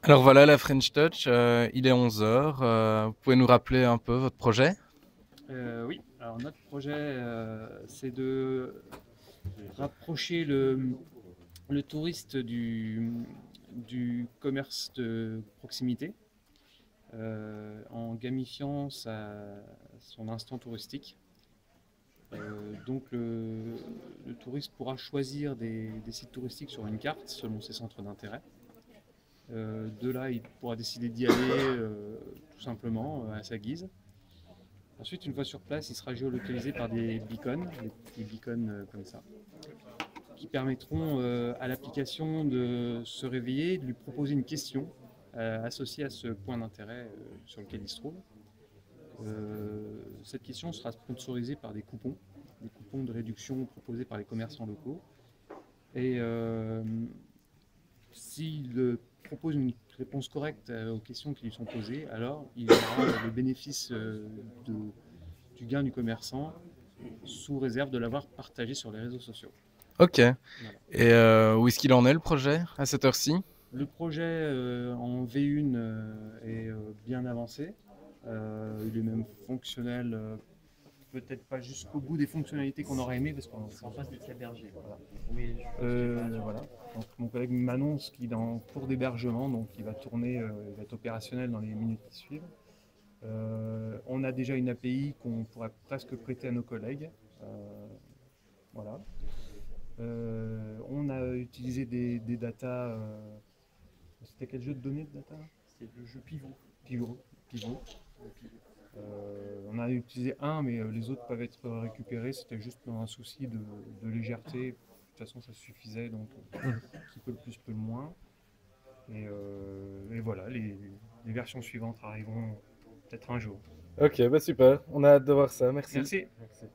Alors voilà, la French Touch, il est 11 heures. Vous pouvez nous rappeler un peu votre projet? Oui, alors notre projet, c'est de rapprocher le touriste du commerce de proximité en gamifiant son instant touristique. Donc le touriste pourra choisir des sites touristiques sur une carte selon ses centres d'intérêt. De là, il pourra décider d'y aller tout simplement à sa guise. Ensuite, une fois sur place, il sera géolocalisé par des beacons, des beacons comme ça, qui permettront à l'application de se réveiller, de lui proposer une question associée à ce point d'intérêt sur lequel il se trouve. Cette question sera sponsorisée par des coupons de réduction proposés par les commerçants locaux. Et s'il propose une réponse correcte aux questions qui lui sont posées, alors il aura le bénéfice du gain du commerçant sous réserve de l'avoir partagé sur les réseaux sociaux. Ok. Et Voilà. où est-ce qu'il en est le projet à cette heure-ci? Le projet en V1 est bien avancé. Il est même fonctionnel, peut-être pas jusqu'au bout des fonctionnalités qu'on aurait aimé parce qu'on est en phase d'être hébergé. Voilà. Voilà. Donc, mon collègue m'annonce qu'il est en cours d'hébergement, donc il va tourner, il va être opérationnel dans les minutes qui suivent. On a déjà une API qu'on pourrait presque prêter à nos collègues. Euh, voilà. On a utilisé des datas. C'était quel jeu de données de data? C'était le jeu Pivot. Pivot. On a utilisé un, mais les autres peuvent être récupérés. C'était juste pour un souci de légèreté. De toute façon, ça suffisait, donc qui peut le plus, peut le moins. Et voilà, les versions suivantes arriveront peut-être un jour. Ok, bah super, on a hâte de voir ça, merci. Merci. Merci.